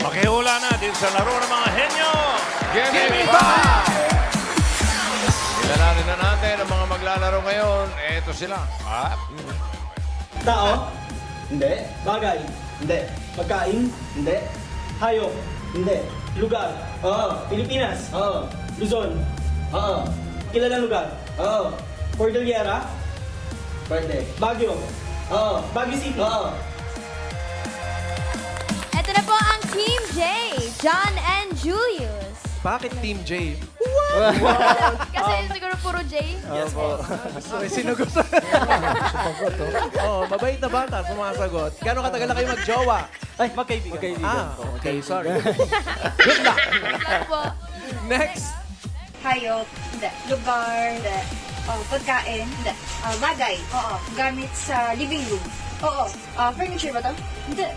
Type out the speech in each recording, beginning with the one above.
Pakihula natin sa laro ng mga henyo. Give me five! Kilalanin na natin ang mga maglalaro ngayon. Ito sila. Tao? Hindi. Bagay? Hindi. Pagkain? Hindi. Hayop? Hindi. Lugar? Oo. Pilipinas? Oo. Luzon? Oo. Kilalang lugar? Oo. Cordillera? Pwede. Baguio? Oo. Baguio City? Oo. Ito na po ang Team J, John and Julius. Bakit Team J? Kasi siguro puro J. Yes po. May sinugot. Oh, mabait na bata, sumasagot. Gano'ng katagal na kayo mag-jowa? Ay, magkaibigan. Okay, sorry. Good luck. po. Next. Hayop, hindi. Lugar, hindi. Pagkain, hindi. Bagay, oo. Gamit sa living room, oo. Furniture ba to? Hindi.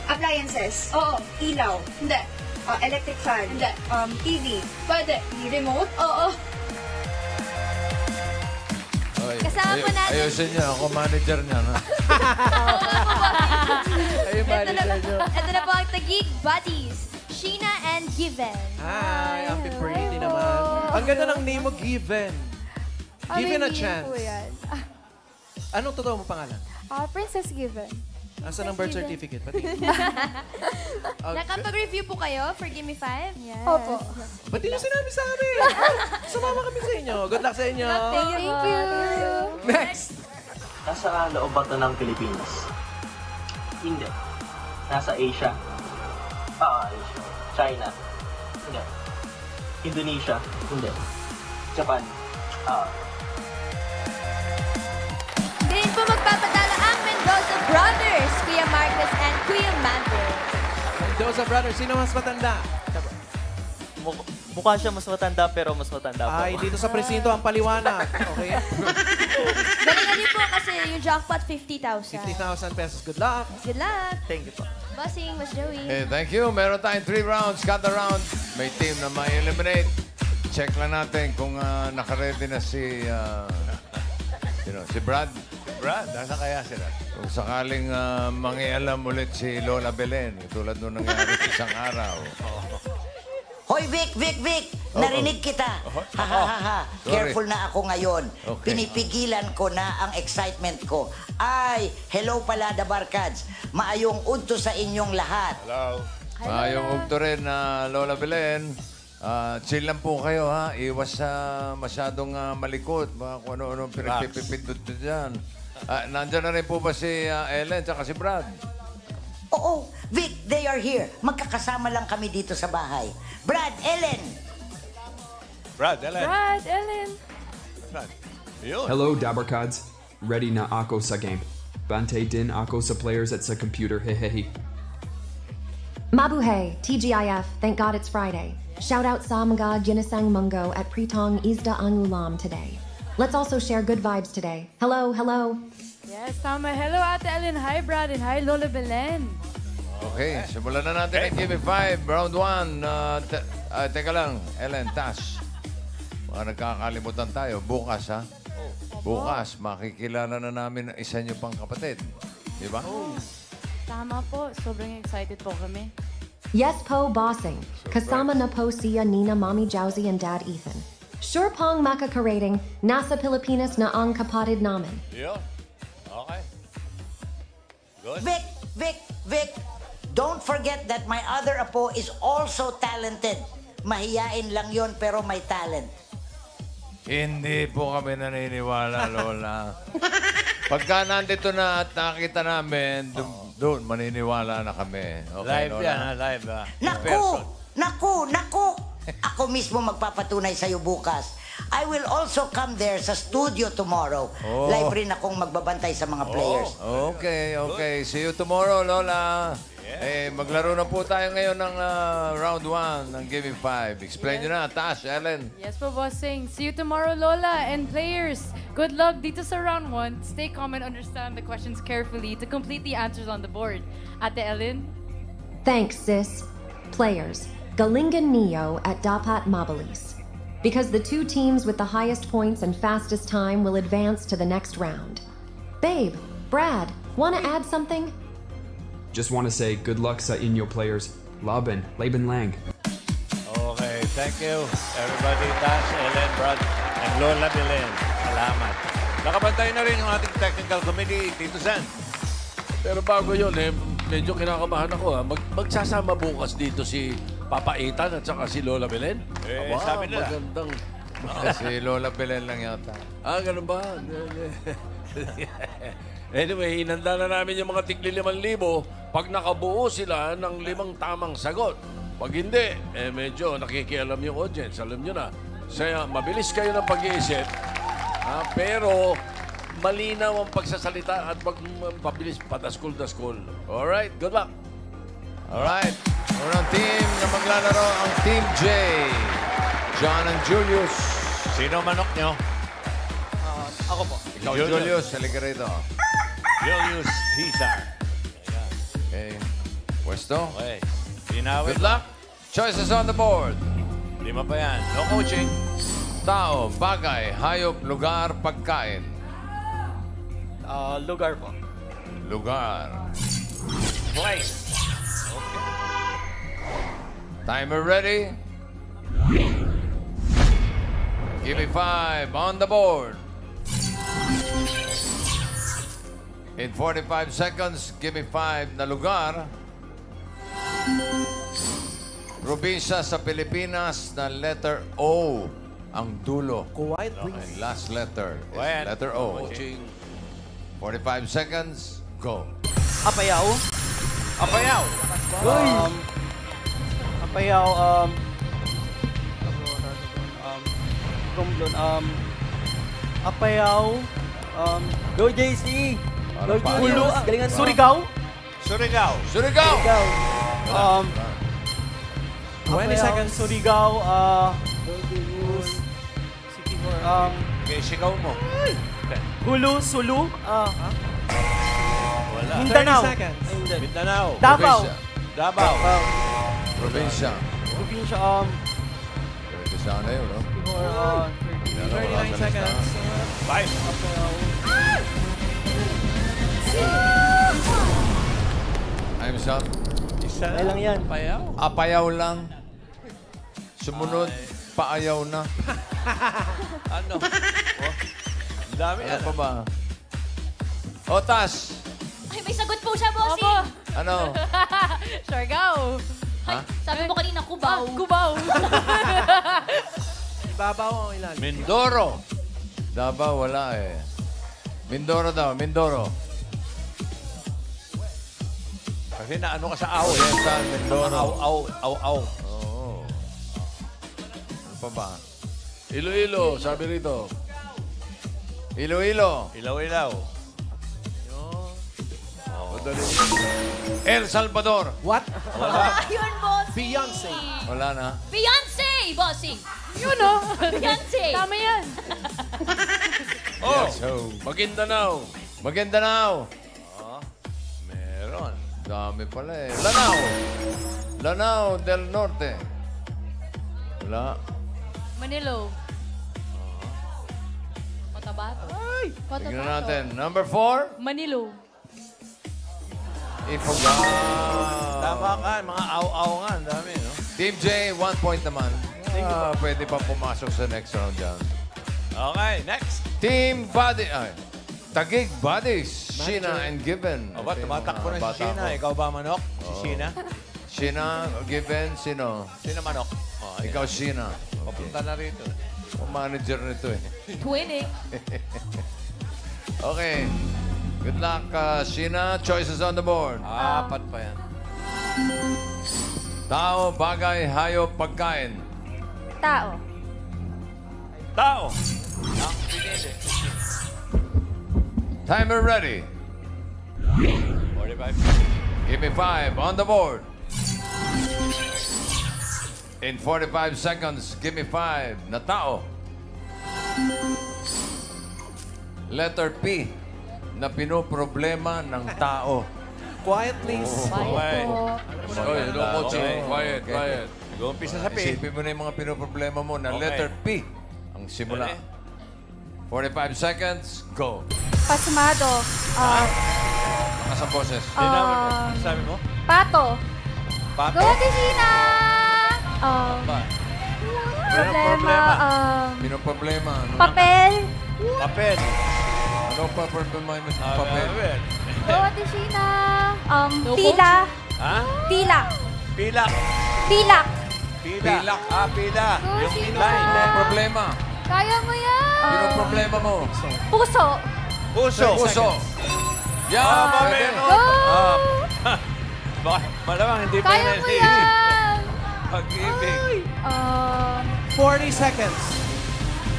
Appliances, oo. Ilaw, hindi. Electric fan, hindi. TV, pwede. Remote, oo. Kasama po natin. Ayusin niya. Ako manager niya. Ito na po ang Taguig Buddies, Sheena and Given. Hi, happy pretty naman. Ang ganda ng name mo, Given. Given a chance. Anong totoo mo pangalan? Princess Given. Asan ang birth certificate? Pati. Nakapag-review po kayo for Gimme 5? Yes. Opo. Ba't di niyo sinabi sa amin? Sumama kami sa inyo. Good luck sa inyo. Thank you. Next. Nasa loob ba ito ng Pilipinas? Hindi. Nasa Asia? Asia. China? Hindi. Indonesia? Hindi. Japan? Ganyan po magpapatalo ang Mendoza Brothers, Kuya Marcos and Kuya Maverick. Mendoza Brothers, sino mas matanda? Mukha siya mas matanda pero mas matanda po. Ay, dito sa presinto ang paliwanag. Okay? Galingan niyo po kasi yung jackpot 50,000. 50,000 pesos. Good luck. Good luck. Thank you po. Bossing, Mas Joey. Okay, thank you. Meron tayong 3 rounds. Kada round, may team na may eliminate. Check lang natin kung nakaready na si Brad. Brad, nasa kaya sila? Kung sakaling mangialam ulit si Lola Belen, tulad nung nangyari isang araw. Hoy, Vic! Narinig kita. Careful na ako ngayon. Okay. Pinipigilan ko na ang excitement ko. Ay, hello pala, The Barkads. Maayong udto sa inyong lahat. Hello. Maayong ugto rin na Lola Belen. Chill lang po kayo, ha? Iwas sa masyadong malikot. Baka kung ano-ano pinagpipipindot nyo dyan. Nandyan na rin po ba si Ellen at si Brad? Oo, Vic, they are here. Magkakasama lang kami dito sa bahay. Brad, Ellen! Brad, Ellen. Brad, Ellen. Brad. Yun. Hello, Dabarkads. Ready na ako sa game. Bante din ako sa players at sa computer, hehehe. Mabuhay, TGIF, thank God it's Friday. Shout out sa mga ginisang mungo at pritong isda ang ulam today. Let's also share good vibes today. Hello. Yes, tama. Hello, Ate Ellen. Hi, Brad. And hi, Lola Belen. Okay, simulan na natin ang Give Me 5, round 1. Teka lang, Ellen, Tash. Baka nagkakalimutan tayo. Bukas, ha? Bukas, makikilala na namin ang isa niyo pang kapatid. Di ba? Tama po. Sobrang excited po kami. Yes po bossing. Kasama na po siya Nina, Mommy Jowsy, and Dad Ethan. Sure pong makakarating, nasa Pilipinas na ang kapatid namin. Yeah. Okay. Good. Vic, don't forget that my other apo is also talented. Mahiyain lang yon pero may talent. Hindi po kami naniniwala, Lola. Pagka nandito na at nakita namin, doon maniniwala na kami. Okay, Live Lola? yan, ha? Live, ha? Naku! Ako mismo magpapatunay sa'yo bukas. I will also come there sa studio tomorrow. Live rin akong magbabantay sa mga players. Okay. See you tomorrow, Lola. Maglaro na po tayo ngayon ng round 1 ng Give Me 5. Explain nyo na, Tash, Ellen. Yes po, bossing. See you tomorrow, Lola. And players, good luck dito sa round 1. Stay calm and understand the questions carefully to complete the answers on the board. Ate Ellen? Thanks, sis. Players, Galingan Neo at Dapat Mabilis. Because the 2 teams with the highest points and fastest time will advance to the next round. Babe, Brad, wanna add something? Just want to say good luck sa inyo players. Laban, Laban Lang. Okay, thank you. Everybody, Tash, Ellen, Brad, and Lola Belen. Salamat. Nakabantay na rin yung ating technical committee, Tito San. Pero bago yun, medyo kinakabahan ako. Magsasama bukas dito si Papa Ethan at saka si Lola Belen? Aba, sabi nila. Magandang... Si Lola Belen lang yata. Ganun ba? Anyway, hinanda na namin yung mga tigli 5,000 pag nakabuo sila ng 5 tamang sagot. Pag hindi, medyo nakikialam yung audience. Alam nyo na. Kaya mabilis kayo ng pag-iisip. Pero malinaw ang pagsasalita at pag pabilis padaskul-daskul. Alright, good luck. Alright. Unang team na maglalaro ang Team J. John and Julius. Sino manok nyo? Ako po. Ikaw, Julius. Halika rito. Julius Hizar. Okay. Pwesto. Okay. Pinawin. Good luck. Choices on the board. 5 pa yan. No coaching. Tao, bagay, hayop, lugar, pagkain. Lugar po. Lugar. Place. Okay. Timer ready. Give me 5 on the board. In 45 seconds, give me 5 na lugar. Probinsya sa Pilipinas na letter O ang dulo. Quiet, Okay, please. last letter is Quiet. letter O. Coaching. 45 seconds, go. Apayao. Apayaw. Apayao, Romblon, Apayao, Go JC, Go Para Julius, paano? galingan Surigao, Surigao. Surigao! 20 seconds. Surigao, Go Julius, City Okay, sigaw mo. Hulu, Sulu, Wala. Mindanao, 30 seconds. Mindanao. Davao, Davao. Probinsya. Probinsya, Pwede sana yun, no? 39 seconds. 5. Time's up. Isa Ay lang yan. Apayaw. Apayaw lang. Sumunod, paayaw na. Ano? Ang dami Ano yan. pa ba? Otas! Ay, may sagot po siya, bossing. Ano? Siargao. Ha? Sabi mo kanina, kubaw. Kubaw. Ibabaw ang ilalim. Mindoro. Davao, wala eh. Mindoro daw, Mindoro. Kasi naano ka sa aw. Oriental, Mindoro. Aw. Oo. Ano pa ba? Iloilo, sabi rito. Iloilo. Ilaw-ilaw. Madali. El Salvador. What? Ayun, bossing. Beyonce. Wala na. Beyonce, bossing. Yun, no? Beyonce. Tama yan. Oh, Yes, ho. Maguindanao. Maguindanao. Meron. Dami pala eh. Lanao. Lanao del Norte. Wala. Manilo. Cotabato. Tignan natin. Number 4. Manilo. Ifugao. Tama ka. Mga aw-aw nga. Ang dami, no? Team J, 1 point naman. Pwede pa pumasok sa next round dyan. Okay, next. Team Body. Ay, Tagig Bodies. Sheena and Given. Aba, Ito yung tumatakbo mga na si bata Sheena. ko. Ikaw ba manok? Si Sheena? Sheena, Given, sino? Sino manok? Oh, ayan. Ikaw, Sheena. Papunta na rito. Ang manager nito eh. Twinning. Okay. Good luck, Sheena. Choices on the board. 4 pa yan. Tao, bagay, hayop, pagkain. Tao. Tao. Ang pinili. Timer ready. 45. Give me 5 on the board. In 45 seconds, give me 5 na tao. Letter P na pinoproblema ng tao. Quiet, please. Okay. Oy, no coaching. Quiet, Okay. quiet. Mag-uumpisa sa P. Isipin mo na yung mga pinoproblema mo na Okay. letter P ang simula. Ready? 45 seconds, go. Pasmado. Lakas ang boses. Linawin mo. Sabi mo? Pato. Pape. Go, Tishina! Problema, Sino problema? Ano? papel. Papel. Ano pa problema yung papel? Go, Tishina! Tila. Ha? Tila. Pilak. Pilak. Pilak. Ah, pila. Go, Yung Sina. line. Ano ang problema? Kaya mo yan. Sino problema mo? Puso. Puso. Puso. Yan, pwede. Go! Malamang hindi pa Kaya mo yan. Pag-ibig. 40 seconds.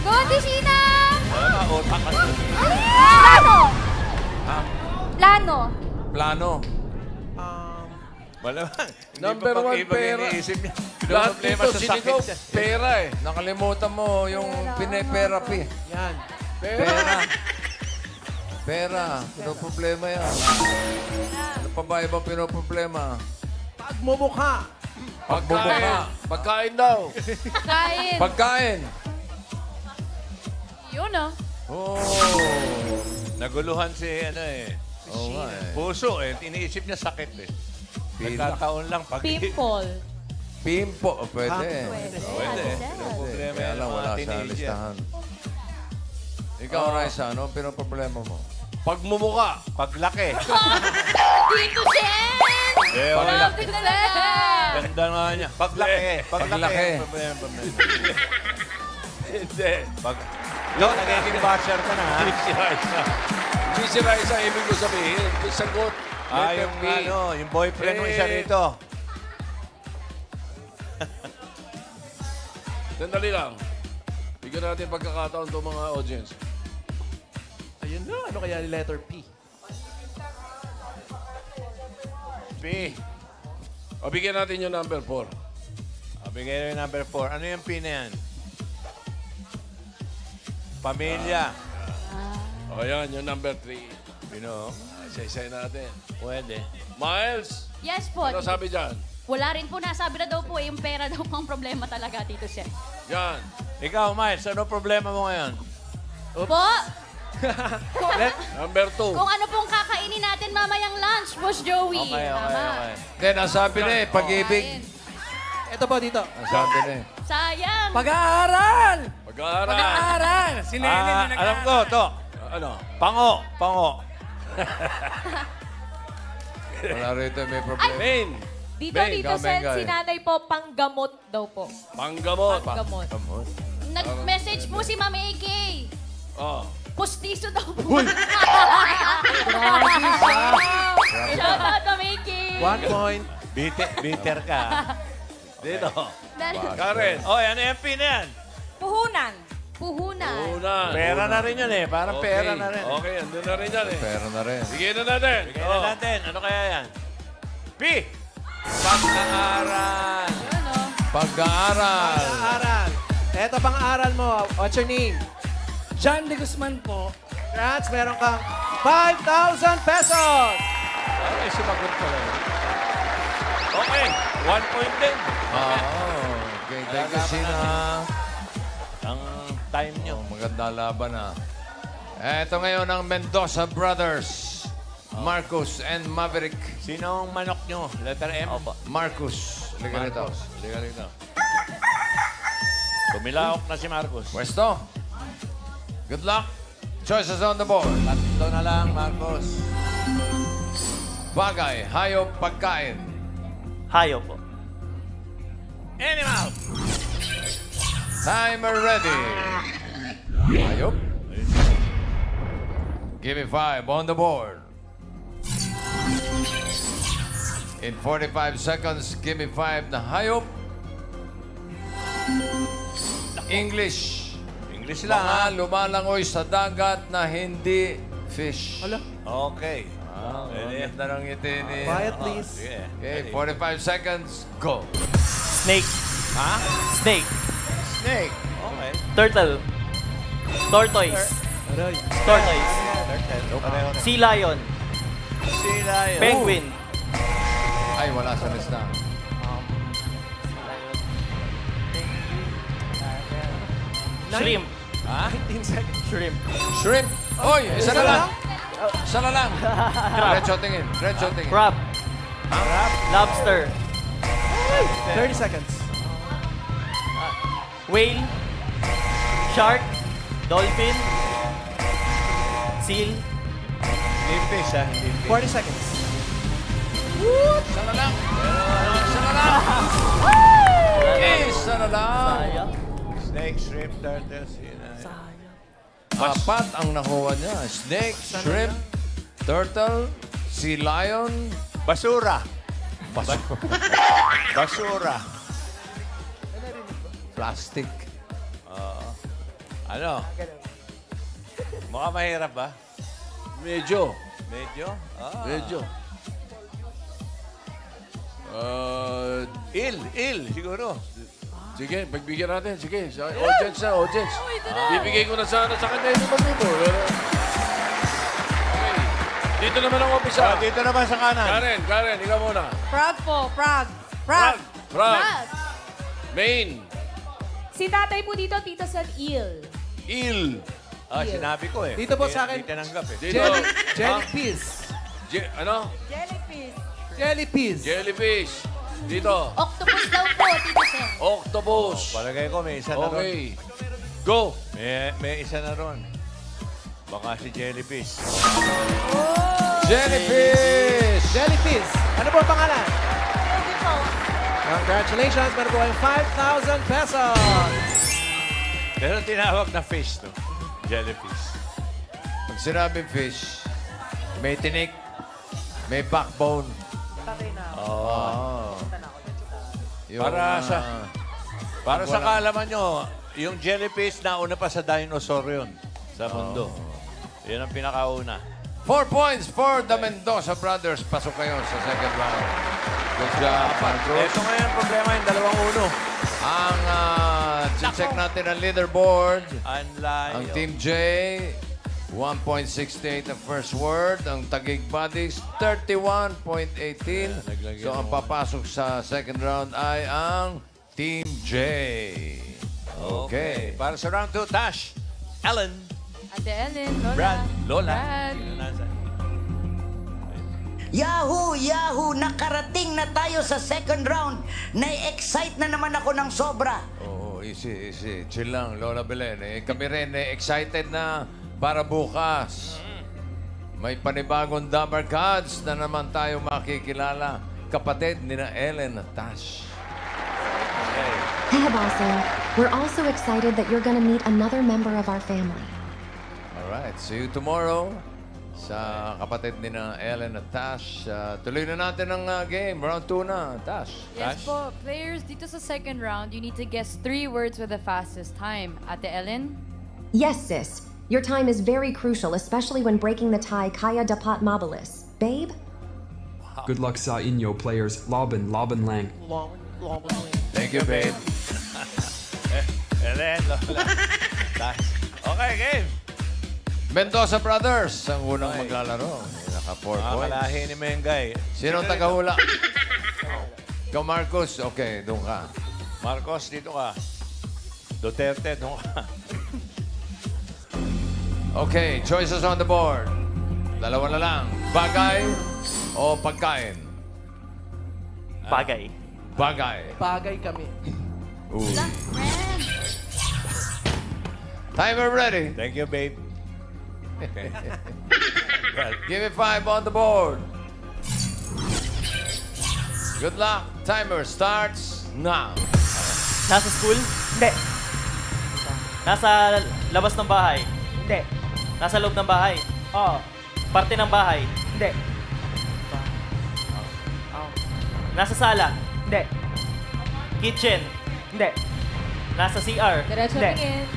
Go, Tishina! Malamang utak ka. Plano. Ha? Plano. Plano. Malamang. Number one, pera. Iniisip niya. Lahat Problema dito sa sinigaw, sakit. pera eh. Nakalimutan mo yung pine-therapy. Yan. Pera. Pera. Pinoproblema yan. Ano pa ba ibang pinoproblema? Pagmumukha. Pagmumukha. Pagkain daw. Kain. Pagkain. Yun ah. Oh. Naguluhan si ano eh. Oo nga eh. Puso eh. Iniisip niya sakit eh. Pilak. Nagkataon lang pag Pimple. Pimpo. Oh, pwede. Pwede. Problema Kaya yan lang ng wala mga sa teenager. listahan. Ikaw, Raisa, ano ang pinoproblema mo? Pagmumuka. Paglaki. Dito, Shen! Eh, Grabe talaga. Ganda nga niya. Paglaki. Paglaki. Problema. Hindi. Lo, nagiging bachelor ka na ha? Hindi si Raisa, ibig ko sabihin. Yung sagot. Ah, letter yung B. ano, yung boyfriend mo isa rito. Sandali lang. Bigyan natin pagkakataon itong mga audience. Ayun na. Ano kaya yung letter P? P. O, bigyan natin yung number 4. Bigay yung number 4. Ano yung P na yan? Pamilya. O, yan, yung number 3. Pino? Isa-isay natin. Pwede. Miles, Yes po. ano sabi dyan? Wala rin po nasabi na daw po yung pera daw pang problema talaga, Tito Shen. Yan. Ikaw, Miles, ano problema mo ngayon? Po, Number 2. kung ano pong kakainin natin mamayang lunch, Boss Joey. Okay. Then, ang sabi na eh, pag-ibig. Ito po dito. Ang sabi na eh. Sayang. Pag-aaral! Pag-aaral. Pag-aaral! Si Nene din nag-aaral. Alam ko, to. Ano? Pango. Wala rito may problema. Main. Dito, Beng, Tito Sen, Gamenga, si eh. nanay po, panggamot daw po. Panggamot. Panggamot. Nag-message po si Ma'am AK. Oh. Pustiso daw po. Shout out, Ma'am AK. 1 point. Bitter ka. Dito. Karen. Oh, ano yung P na yan? Puhunan. Puhunan. Una. Pera na rin yun eh. Parang Okay. pera na rin. Okay, andun na rin yan eh. Pera na rin. Sige na natin. Bigyan na natin. Ano kaya yan? P. Pag-aaral. Pag-aaral. Aral. Ito pang aral mo. What's your name? John de Guzman po. Congrats, meron kang 5,000 pesos! Okay, sumagot pa lang. Okay, 1 point din. Okay, thank you, Sina. Ang time nyo. Maganda laban na. Ito ngayon ang Mendoza Brothers. Marcus and Maverick. Sino ang manok nyo? Letter M? Marcus. Liga rito. Liga rito. Tumilaok na si Marcos. Pwesto. Good luck. Choices on the board. Tatlo na lang, Marcos. Bagay, hayop, pagkain. Hayo po. Animal! Timer ready. Hayop. Give me 5 on the board. In 45 seconds, give me 5 na hayop. English. English lang, Mga lumalangoy sa dagat na hindi fish. Hala. Okay. Pwede. Ganda ng ngiti ni... Quiet, please. Sige. Okay, 45 seconds, go. Snake. Ha? Snake. Snake. Okay. Turtle. Tortoise. Aray. Tortoise. Pareho na. Sea lion. Sila yun. Penguin. Ay, wala sa lista. Shrimp. Ha? 19 seconds. Shrimp. Shrimp. Oy, isa na lang. Isa na lang. Crab. Red tingin. Red tingin. Crab. Lobster. 30 seconds. Whale. Shark. Dolphin. Seal. Limpis, ha? Limpis. 40 seconds. Isa na lang. Isa na lang. Isa na lang. Sayang. Snake, shrimp, turtles. Apat ang nakuha niya. Snake, shrimp, turtle, sea lion, Basura. Basura. plastic. Ano? Mukhang mahirap ba? Medyo. Medyo? Medyo. Il, siguro. Sige, pagbigyan natin. Sige, audience na, audience. Bibigay ko na sana sa kanya yung 5,000. Okay. Dito naman ang umpisa. Dito naman sa kanan. Karen, ikaw muna. Frog po, frog. Frog. Frog. Main. Si tatay po dito, tito said eel. Il. Sinabi ko eh. Dito po sa akin. Hindi tinanggap eh. Dito. Jellyfish. Ano? Jellyfish. Jellyfish. Jellyfish. Dito. Octopus daw po, Tito Sen. Octopus. Palagay ko may isa na ron. Okay. Go. May isa na ron. Baka si Jellyfish. Jellyfish! Jellyfish. Ano po ang pangalan? Congratulations. Meron po kayong 5,000 pesos. Pero tinawag na fish to. Jellyfish. Pag sinabing fish, may tinik, may backbone. Para sa kaalaman nyo, yung jellyfish nauna pa sa dinosaur yun sa mundo. Yan ang pinakauna. 4 points for the Mendoza brothers. Pasok kayo sa second round. Good job, Marcos. Ito ngayon problema yung 2-1. Ang check natin ang leaderboard. Ang Team J, 1.68 ang first word. Ang Taguig Buddies, 31.18. So ang papasok sa second round ay ang Team J. Okay. Para sa round 2, Tash, Ellen, Ate Ellen, Lola. Brad, Lola. Brad. Sino nasa? Yahoo! Yahoo! Nakarating na tayo sa second round. Na-excite na naman ako ng sobra. Oo, easy. Chill lang, Lola Belen. Kami rin, excited na para bukas. May panibagong Dabber Cards na naman tayo makikilala. Kapatid ni na Ellen at Tash. Hehebasen, we're also excited that you're going to meet another member of our family. Alright, see you tomorrow sa kapatid ni na Ellen at Tash. Tuloy na natin ang game. Round 2 na, Tash. Yes po. Players, dito sa second round, you need to guess 3 words with the fastest time. Ate Ellen? Yes, sis. Your time is very crucial, especially when breaking the tie Kaya dapat mabilis. Babe? Good luck sa inyo, players. Laban lang. Thank you, babe. Ellen, Lola, Tash. Okay, game. Mendoza Brothers, ang unang maglalaro. Naka 4 points. Makakalahi ni Mengay. Sino ang tagahula? Ikaw, Marcos. Okay, doon ka. Marcos, dito ka. Duterte, doon ka. Okay, choices on the board. Dalawa na lang. Bagay o pagkain? Bagay. Bagay. Bagay kami. Ooh. Timer ready. Thank you, babe. Give me 5 on the board. Good luck. Timer starts now. Nasa school? Hindi. Nasa labas ng bahay? Hindi. Nasa loob ng bahay? Oo. Parte ng bahay? Hindi. Nasa sala? Hindi. Kitchen? Hindi. Nasa CR? Diretso Hindi. tingin.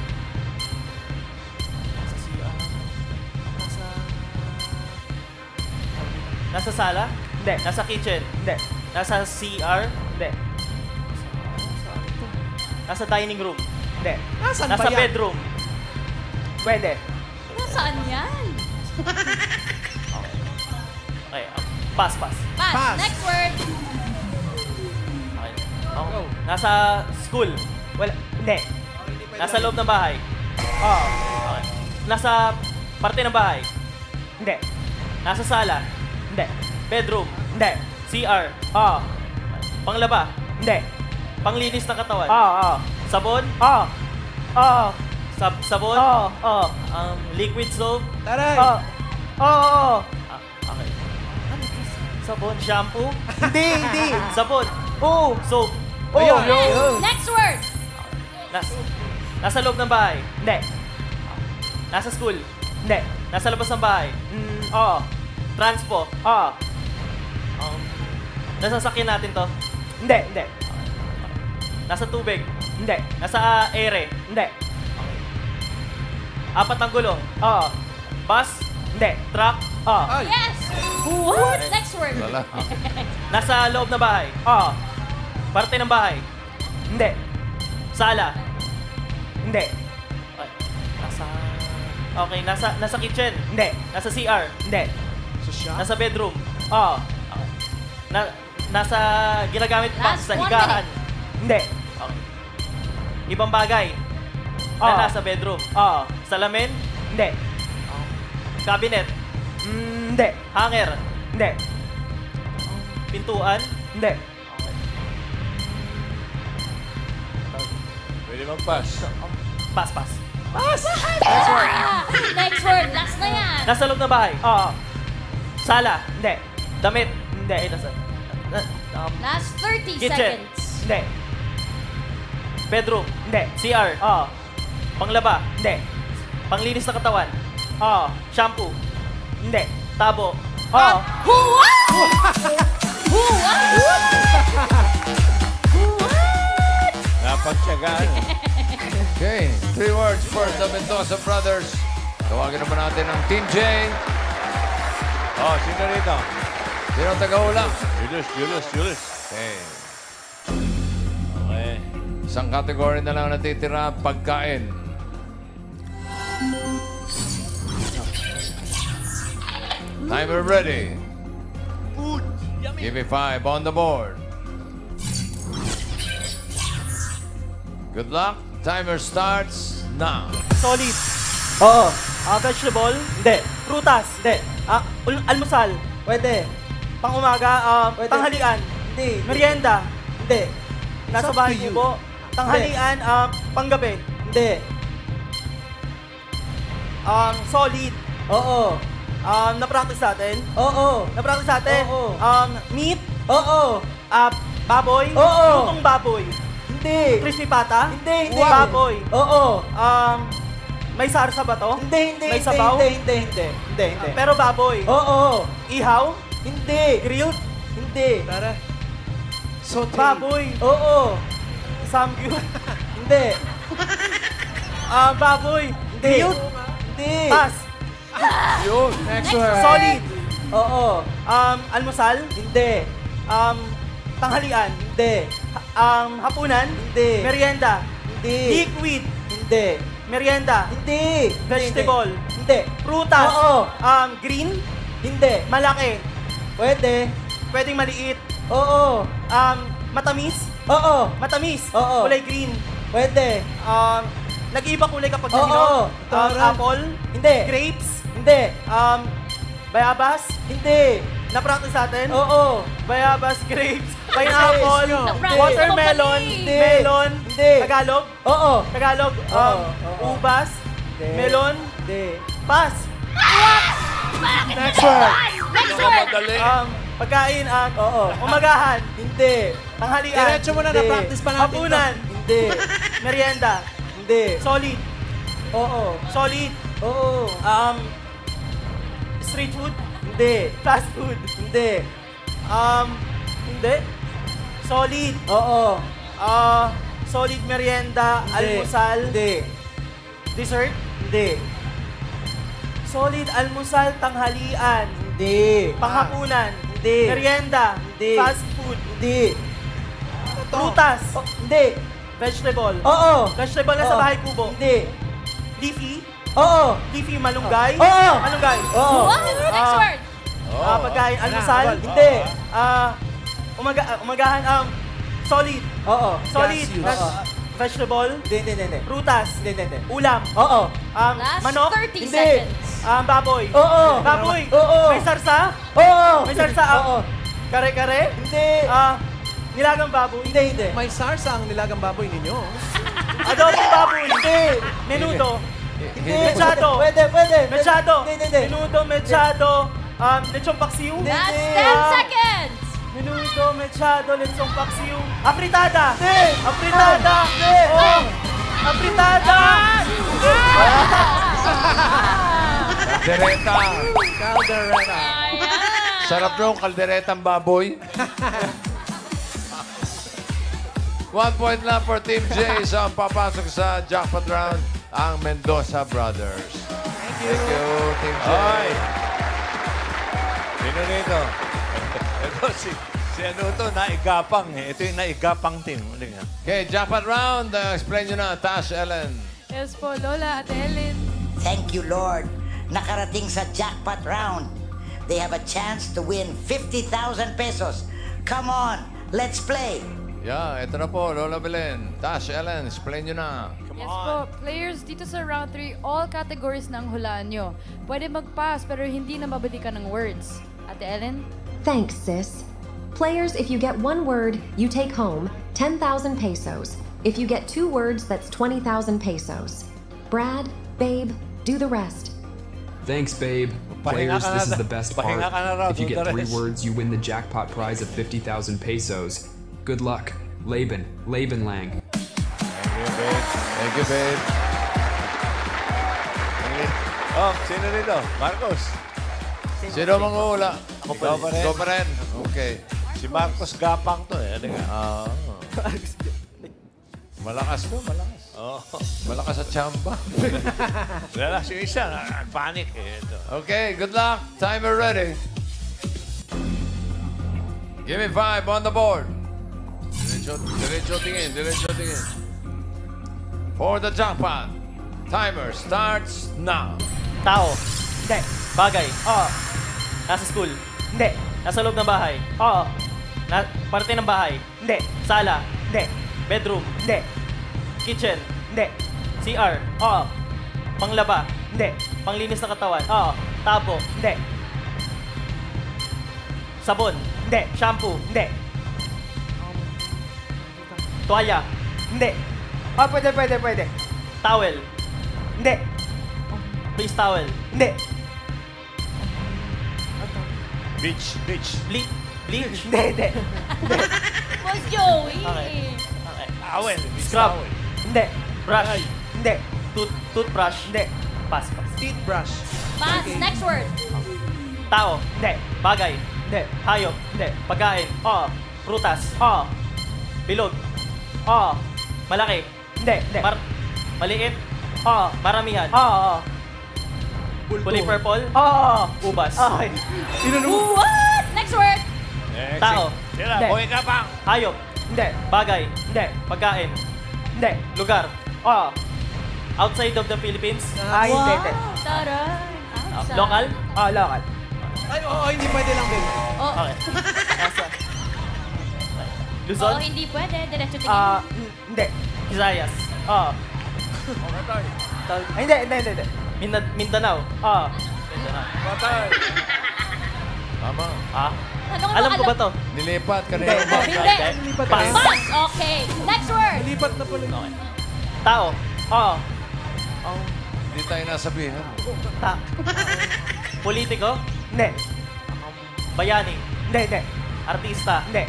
Nasa sala? Hindi. Nasa kitchen? Hindi. Nasa CR? Hindi. Nasa dining room? Hindi. Nasaan Nasa ba yan? bedroom? Pwede. Nasaan yan? Okay, pass. Pass. Pass. Next word. Okay. Oh. Nasa school? Wala. Hindi. Nasa loob ng bahay? Oo. Okay. Nasa parte ng bahay? Hindi. Nasa sala? Hindi. Bedroom? Hindi. CR? Oo. Panglaba? Hindi. Panglinis ng katawan. Oo. Sabon. Oo. Oo. Sabon. Oo. Liquid soap. Taray! Oo. Okay. Ano to? Sabon. Shampoo. Hindi. Sabon. Oo. Soap. Ayun. Next word. Nasa loob ng bahay. Hindi. Nasa school. Hindi. Nasa labas ng bahay. Oo. Transpo. Oo. Nasasakyan natin to. Hindi. Nasa tubig. Hindi. Nasa ere. Hindi. Apat ang gulong. Oo. Bus. Hindi. Truck. Oo. Yes. What? Next word. Wala. Nasa loob ng bahay. Oo. Parte ng bahay. Hindi. Sala. Hindi. Okay, nasa kitchen. Hindi. Nasa CR. Hindi. Sa shop? Nasa bedroom. Oo. Nasa ginagamit pa Last sa 1 higaan. Hindi. Okay. Ibang bagay Oo. na nasa bedroom. Oo. Salamin. Hindi. Cabinet. Hindi. Hanger. Hindi. Pintuan. Hindi. Pwede mag-pass. Pass. Next word. Last na yan. Nasa loob ng bahay. Oo. Sala. Hindi. Damit. Hindi. Last 30 Kitchen. seconds. Hindi. Bedroom. Hindi. CR. Oo. Panglaba. Hindi. Panglinis ng katawan. Oo. Shampoo. Hindi. Tabo. Oo. Napagtyagaan. Okay, 3 words for the Mendoza Brothers. Tawagin naman natin ang Team J. Oh, sino rito? Sino taga-ula? Julius. Okay. Okay. Isang category na lang natitira, pagkain. Timer ready. Food. Yummy. Give me 5 on the board. Good luck. Timer starts now. Solid. Oo. Vegetable? Hindi. Prutas? Hindi. Almusal? Pwede. Pang-umaga? Pwede. Tanghalian? Hindi. Merienda? Hindi. Nasa It's up bahay to you. po? Tanghalian? Panggabi? Hindi. Solid? Oo. Na-practice natin? Oo. Na-practice natin? Oo. Meat? Oo. Baboy? Oo. Lutong baboy? Hindi. Crispy pata? Hindi. Baboy? Oo. May sarsa ba to? Hindi. May sabaw? Hindi. Pero baboy? Oo. Ihaw? Hindi. Grilled? Hindi. Tara. Saute. Baboy? Oo. Samgyup? Hindi. Baboy? Hindi. Grilled? Hindi. Pass? Yun. Next word. Solid? Oo. Almusal? Hindi. Tanghalian? Hindi. Hapunan? Hindi. Merienda? Hindi. Liquid? Hindi. Merienda? Hindi. Vegetable? Hindi. Prutas? Oo. Green? Hindi. Malaki? Pwede. Pwedeng maliit? Oo. Matamis? Oo. Matamis? Oo. Kulay green? Pwede. Nag-iiba kulay kapag Oo. hinog? Tara. Apple? Hindi. Grapes? Hindi. Bayabas? Hindi. Na-practice natin? Oo. Bayabas, grapes, pineapple, Hindi. watermelon, Hindi. melon, Hindi. Tagalog, Oo. Tagalog, Oo. ubas, Hindi. melon, Hindi. pass. Next word. Next word. Madali. Pagkain, Oo. umagahan, Hindi. tanghalian, Diretso mo na, Hindi. na-practice pa natin. hapunan, Hindi. merienda, Hindi. solid, Oo. solid, Oo. street food, Hindi. fast food, Hindi. hindi, solid, Oo. solid merienda, Hindi. almusal, Hindi. dessert, Hindi. solid almusal, tanghalian, Hindi. panghapunan, Hindi. merienda, Hindi. fast food, Hindi. prutas, Hindi. vegetable, Oo. vegetable na sa Oo. bahay kubo, Hindi. leafy, Oo. leafy malunggay, Oo. malunggay, Oo. What? Next word. pagkain, almusal, Hindi. umagahan, solid, Oo. solid, Gaseous. Oo. vegetable, Hindi. prutas, Hindi. ulam, Oo. Last manok, 30 Hindi. seconds. baboy, Oo. baboy, Oo. may sarsa, Oo. may sarsa, Oo. kare-kare, Hindi. Nilagang baboy? Hindi. May sarsa ang nilagang baboy ninyo. Adobong baboy? Hindi. Menudo? Hindi. Mechado? Pwede. Mechado? Hindi. Menudo, mechado, lechong paksiw? Last 10 seconds. Menudo, mechado, lechong paksiw. Afritada? Hindi. Afritada? Hindi. Oh! Afritada! Kaldereta. Caldereta. Sarap yung kalderetang baboy. 1 point lang for Team J. So, ang papasok sa jackpot round, ang Mendoza Brothers. Thank you, Team J. Ay! Sino nito? Ito, si ano to, naigapang eh. Ito yung naigapang team. Okay, jackpot round. Explain nyo na, Tash, Ellen. Yes po, Lola, Ate Ellen. Thank you, Lord. Nakarating sa jackpot round. They have a chance to win 50,000 pesos. Come on, let's play. Yeah, ito na po, Lola Belen. Tash, Ellen, explain nyo na. Yes po, players dito sa round 3, all categories na ang hulaan nyo. Pwede mag-pass pero hindi na mabalikan ng words. Ate Ellen? Thanks, sis. Players, if you get one word, you take home 10,000 pesos. If you get 2 words, that's 20,000 pesos. Brad, Babe, do the rest. Thanks, babe. Players, this is the best part. If you get 3 words, you win the jackpot prize of 50,000 pesos. Good luck. Laban Lang. Thank you, babe. Oh, sino nito? Marcos. Sino manghuhula? Ikaw pa rin. Okay. Si Marcos Gapang to eh. Malakas to, malakas. Oh. Malakas sa chamba. Relax yung isa. Panic eh. Ito. Okay, good luck. Timer ready. Give me 5 on the board. Diretso tingin. For the jackpot. Timer starts now. Tao? Hindi. Bagay? Oo. Nasa school? Hindi. Nasa loob ng bahay? Oo. Parte ng bahay? Hindi. Sala? Hindi. Bedroom? Hindi. Kitchen? Hindi. CR? Oo. Panglaba? Hindi. Panglinis ng katawan? Oo. Tabo? Hindi. Sabon? Hindi. Shampoo? Hindi. Tuwalya? Hindi. Pwede. Towel? Hindi. Face towel? Hindi. Beach. Bleach? Hindi. Boss Joey. Okay. Towel. Scrub? Hindi. Brush? Hindi. Toothbrush? Hindi. Pass. Teeth brush. Pass. Next word. Tao? Hindi. Bagay? Hindi. Hayop? Hindi. Pagkain? Oo. Prutas? Oo. Bilog? Oo. Malaki? Hindi. Maliit? Oo. Maramihan? Oo. Kulay purple? Oo. Ubas? Okay. What? Next word. Tao? Sila, Hindi. Boy Gapang. Hayop? Hindi. Bagay? Hindi. Pagkain? Hindi. Lugar? Oo. Outside of the Philippines? Hindi. Taray. Local? Oo, local. Ay, oo, hindi pwede lang din. Oh. Okay. Luzon? Oo, hindi pwede. Diretso tingin. Hindi. Visayas? Oo. Hindi. Mindanao? Oo. Mindanao. Tama. Alam ko ba to? Nilipat kanina. Hindi. Pass. Pass. Okay. Next word. Lipat na pala. Okay. Tao? Oo. Hindi tayo nasabihan. Politiko? Hindi. Bayani? Hindi. Artista? Hindi.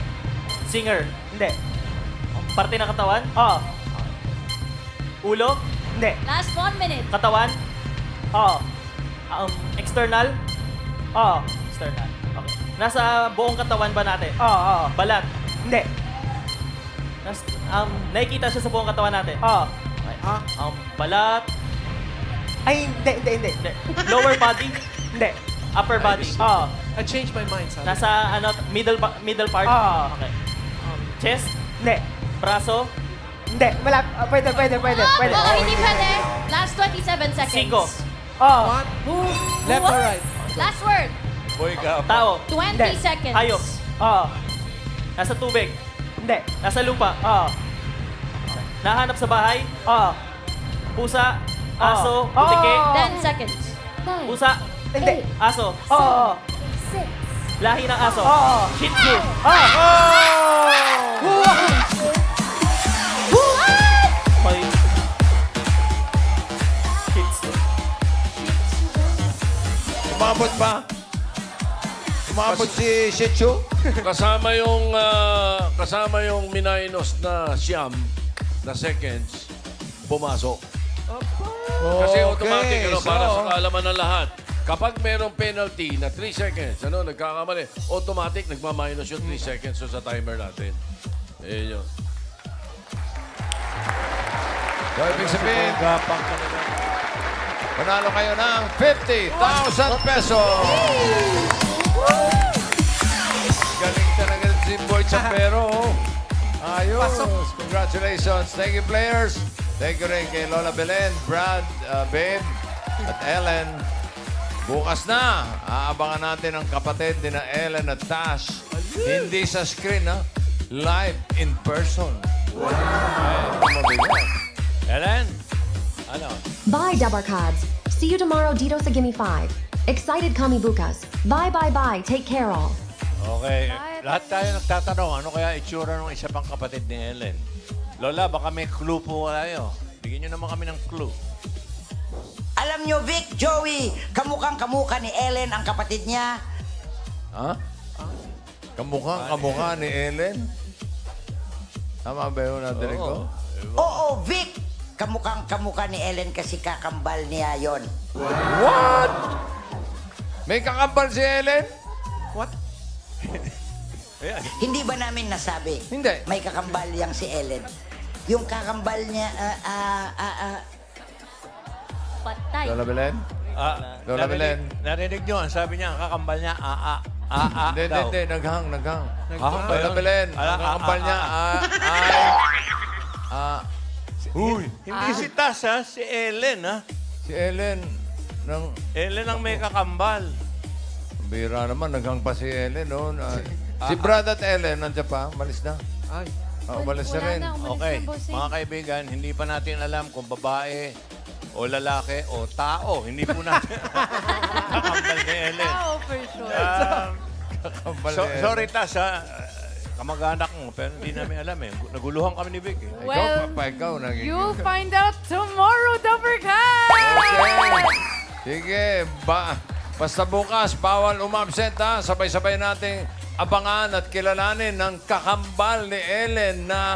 Singer? Hindi. Parte ng katawan? Oo. Ulo? Hindi. Last 1 minute. Katawan? Oo. External? Oo. External. Okay. Nasa buong katawan ba natin? Oo. Balat? Hindi. Nakikita siya sa buong katawan natin? Oo. Okay. Balat? Ay, hindi. Lower body? Hindi. Upper body? Oo. I changed my mind, sabi. Nasa middle part? Oo. Okay. Chest? Hindi. Braso? Hindi. Pwede. Oo, hindi pwede. Last 27 seconds. Siko? Oo. Left or right? Last word. Boy Gapang. Tao? 20 seconds. Hayop? Oo. Nasa tubig? Hindi. Nasa lupa? Oo. Nahanap sa bahay? Oo. Pusa? Aso? Butike? 10 seconds. 9, Pusa? Hindi. Aso? 7, 6, Lahi ng aso. Oo. Shih Tzu. May... Shih Tzu. Umabot pa. Umabot si Shih Tzu. Kasama yung minus na siyam na seconds, pumasok. Kasi automatic, para sa kaalaman ng lahat. Kapag merong penalty na 3 seconds, nagkakamali, automatic, nagmaminus yung 3 seconds sa timer natin. Ayun yun. So, ibig sabihin, panalo kayo ng 50,000 pesos. Galing talaga si Boy Champero. Ayos. Congratulations. Thank you, players. Thank you rin kay Lola Belen, Brad, Babe, at Ellen. Bukas na, aabangan natin ang kapatid ni na Ellen at Tash. Hindi sa screen, ha? Live in person. Ellen? Ano? Bye, Dabarkads. See you tomorrow dito sa Gimme 5. Excited kami bukas. Bye, bye, bye. Take care all. Okay. Lahat tayo nagtatanong, ano kaya itsura ng isa pang kapatid ni Ellen? Lola, baka may clue po kayo. Bigyan nyo naman kami ng clue. Alam nyo, Vic, Joey, kamukhang-kamukha ni Ellen ang kapatid niya. Ha? Kamukhang-kamukha ni Ellen? Tama ba yun, nadinig ko? Oo, Vic! Kamukhang-kamukha ni Ellen kasi kakambal niya yon. What? May kakambal si Ellen? What? Hindi ba namin nasabi? Hindi. May kakambal yang si Ellen. Yung kakambal niya, Patay. Lola Belen? Lola Belen? Narinig nyo, ang sabi niya, ang kakambal niya, Hindi, naghang. ba Lola yun? Belen, ang kakambal niya, Uy! Hindi si Tas, ha? Si Ellen, ha? Si Ellen, Ellen ang may kakambal. bira naman, naghang pa si Ellen, no? Si Brad at Ellen, nandiyan pa, malis na. Ay. Umalis na rin. Okay, mga kaibigan, hindi pa natin alam kung babae o lalaki o tao. Hindi po natin kakambal ni Ellen. Tao for sure. Kakambal ni Ellen. Sorry, Tas, ha? Kamag-anak mo, pero hindi namin alam eh. Naguluhan kami ni Vic eh. Well, ikaw nagiging. You'll find out tomorrow, Dabarkads! Okay. Sige, basta bukas, bawal umabsent ha. Sabay-sabay nating abangan at kilalanin ng kakambal ni Ellen na